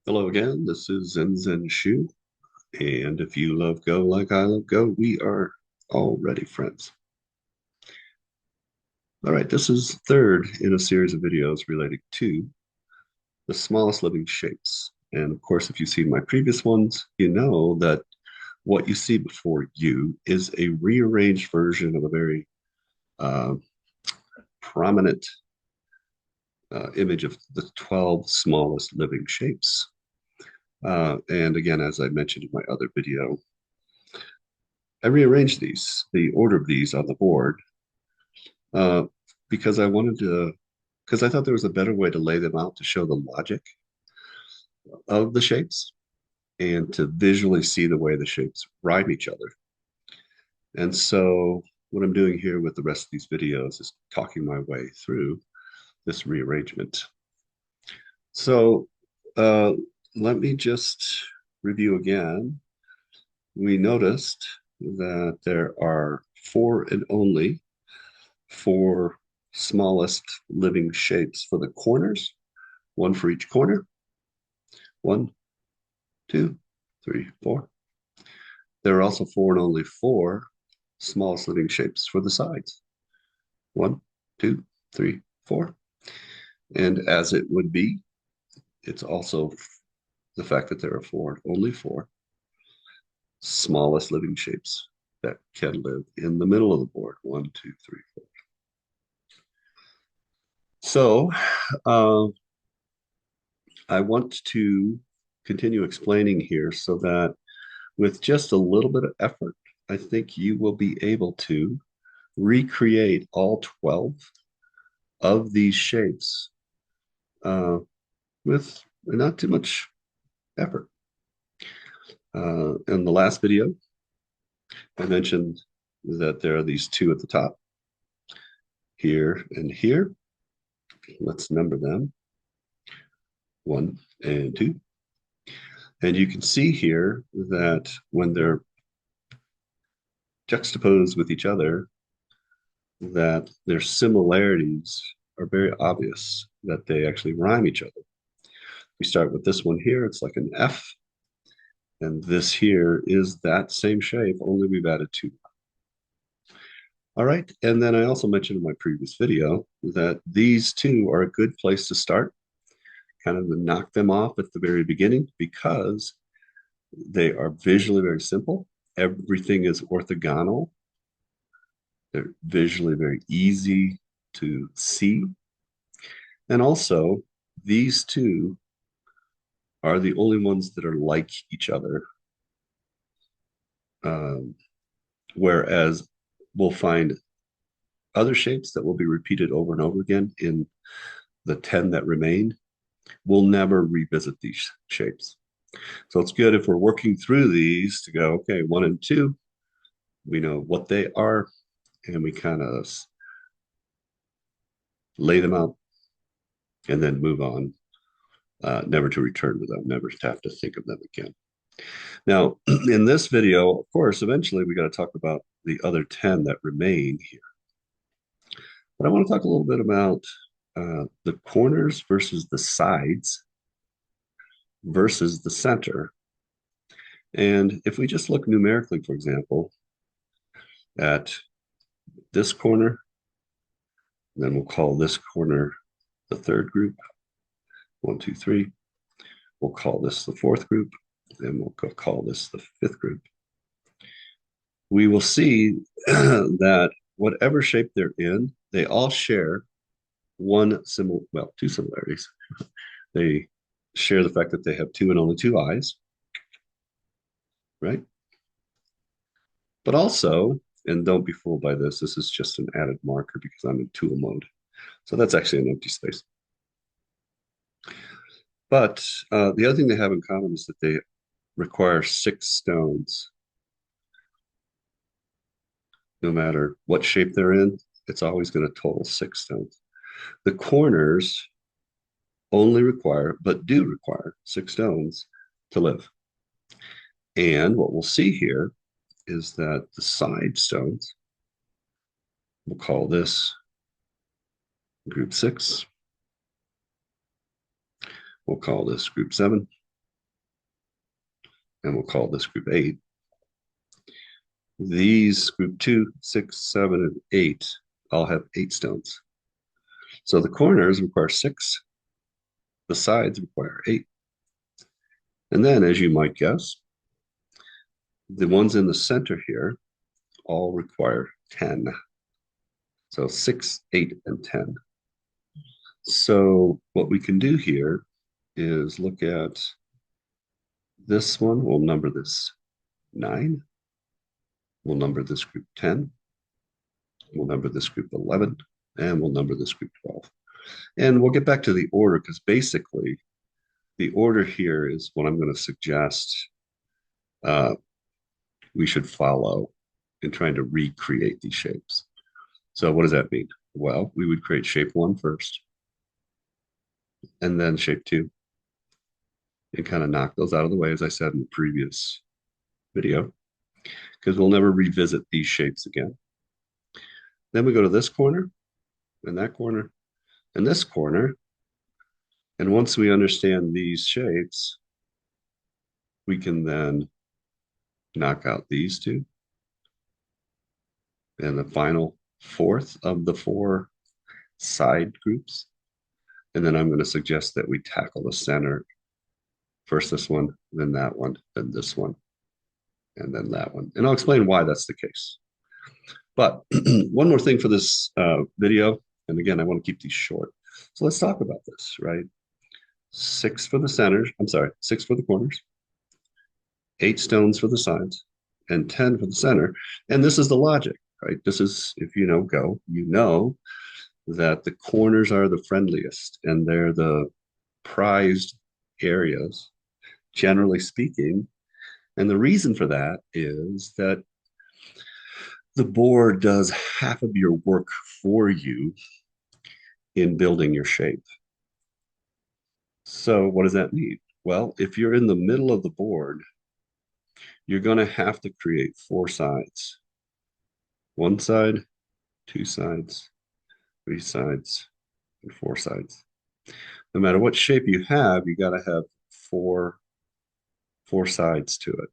Hello again, this is Zen Zen Shu, and if you love Go like I love Go, we are already friends. All right, this is third in a series of videos related to the smallest living shapes. And of course, if you've seen my previous ones, you know that what you see before you is a rearranged version of a very uh, prominent image of the 12 smallest living shapes. And again, as I mentioned in my other video, I rearranged the order of these on the board, uh, because because I thought there was a better way to lay them out to show the logic of the shapes and to visually see the way the shapes rhyme each other. And so what I'm doing here with the rest of these videos is talking my way through this rearrangement. So uh, let me just review again. We noticed that there are four and only four smallest living shapes for the corners, one for each corner. One, two, three, four. There are also four and only four smallest living shapes for the sides. One, two, three, four. And as it would be, it's also the fact that there are four, only four smallest living shapes that can live in the middle of the board. One, two, three, four. So I want to continue explaining here so that with just a little bit of effort, I think you will be able to recreate all 12 of these shapes with not too much effort. In the last video, I mentioned that there are these two at the top, here and here. Let's number them, one and two. And you can see here that when they're juxtaposed with each other, that their similarities are very obvious, that they actually rhyme each other. We start with this one here, it's like an F, and this here is that same shape, only we've added two. All right, and then I also mentioned in my previous video that these two are a good place to start, kind of to knock them off at the very beginning because they are visually very simple. Everything is orthogonal. They're visually very easy to see. And also, these two are the only ones that are like each other. Um, Whereas we'll find other shapes that will be repeated over and over again in the 10 that remain. We'll never revisit these shapes. So it's good if we're working through these to go, okay, one and two, we know what they are, and we kind of lay them out and then move on, never to return to them, never to have to think of them again. Now, in this video, of course, eventually we got to talk about the other 10 that remain here. But I want to talk a little bit about the corners versus the sides versus the center. And if we just look numerically, for example, at this corner, then we'll call this corner the third group, one, two, three. We'll call this the fourth group, and we'll call this the fifth group. We will see that whatever shape they're in, they all share two similarities. They share the fact that they have two and only two eyes, right? But also, and don't be fooled by this, this is just an added marker because I'm in tool mode. So that's actually an empty space. But the other thing they have in common is that they require 6 stones. No matter what shape they're in, it's always going to total 6 stones. The corners only require, but do require 6 stones to live. And what we'll see here is that the side stones, we'll call this group 6. We'll call this group 7. and we'll call this group 8. These group 2, 6, 7, and 8 all have 8 stones. So the corners require 6, the sides require 8. And then, as you might guess, the ones in the center here all require 10. So 6, 8, and 10. So what we can do here is look at this one. We'll number this 9. We'll number this group 10. We'll number this group 11. And we'll number this group 12. And we'll get back to the order because basically the order here is what I'm going to suggest we should follow in trying to recreate these shapes. So what does that mean? Well, we would create shape 1 first, and then shape 2, and kind of knock those out of the way, as I said in the previous video, because we'll never revisit these shapes again. Then we go to this corner, and that corner, and this corner. And once we understand these shapes, we can then knock out these 2. And the final 4th of the 4 side groups. And then I'm going to suggest that we tackle the center. First this one, then that one, then this one, and then that one. And I'll explain why that's the case. But one more thing for this video. And again, I want to keep these short. So let's talk about this, right? 6 for the centers. I'm sorry, 6 for the corners. 8 stones for the sides. And 10 for the center. And this is the logic, right? This is, if you know Go, you know that the corners are the friendliest and they're the prized areas, generally speaking. And the reason for that is that the board does half of your work for you in building your shape. So what does that mean? Well, if you're in the middle of the board, you're going to have to create 4 sides. 1 side, 2 sides, 3 sides, and 4 sides. No matter what shape you have, you got to have four sides to it.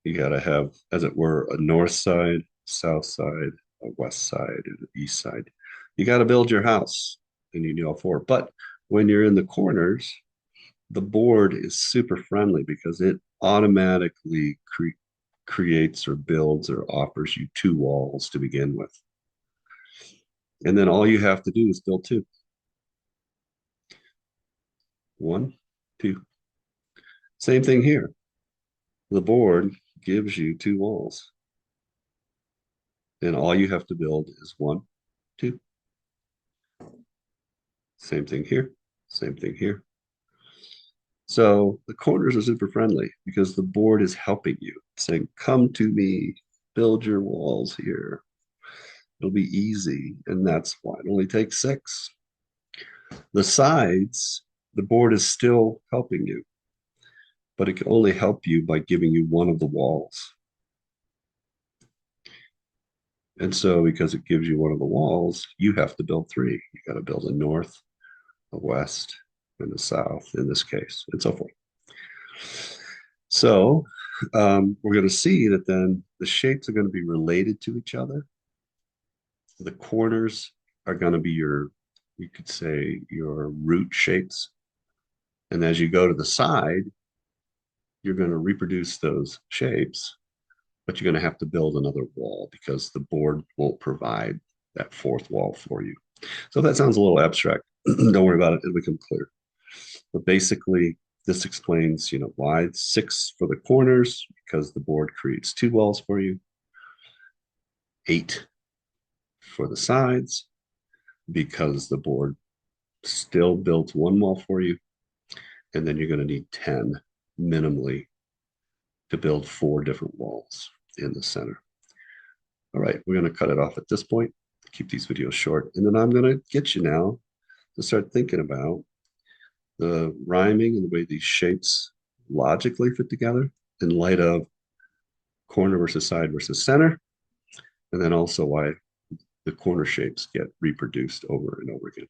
You got to have, as it were, a north side, south side, a west side, and an east side. You got to build your house, and you need all 4. But when you're in the corners, the board is super friendly because it automatically creates or builds or offers you 2 walls to begin with. And then all you have to do is build 2. 1, 2. Same thing here. The board gives you 2 walls. And all you have to build is 1, 2. Same thing here. Same thing here. So the corners are super friendly because the board is helping you, saying, come to me, build your walls here. It'll be easy. And that's why it only takes 6. The sides, the board is still helping you, but it can only help you by giving you 1 of the walls. And so because it gives you 1 of the walls, you have to build 3. You got to build a north, a west, and a south in this case, and so forth. So we're going to see that then the shapes are going to be related to each other. The corners are going to be you could say, your root shapes. And as you go to the side, you're going to reproduce those shapes, but you're going to have to build another wall because the board won't provide that 4th wall for you. So if that sounds a little abstract, don't worry about it. It'll become clear. But basically, this explains, why 6 for the corners, because the board creates 2 walls for you. 8 for the sides, because the board still builds 1 wall for you. And then you're going to need 10 minimally to build 4 different walls in the center. All right, we're going to cut it off at this point, keep these videos short. And then I'm going to get you now to start thinking about the rhyming and the way these shapes logically fit together in light of corner versus side versus center, and then also why the corner shapes get reproduced over and over again.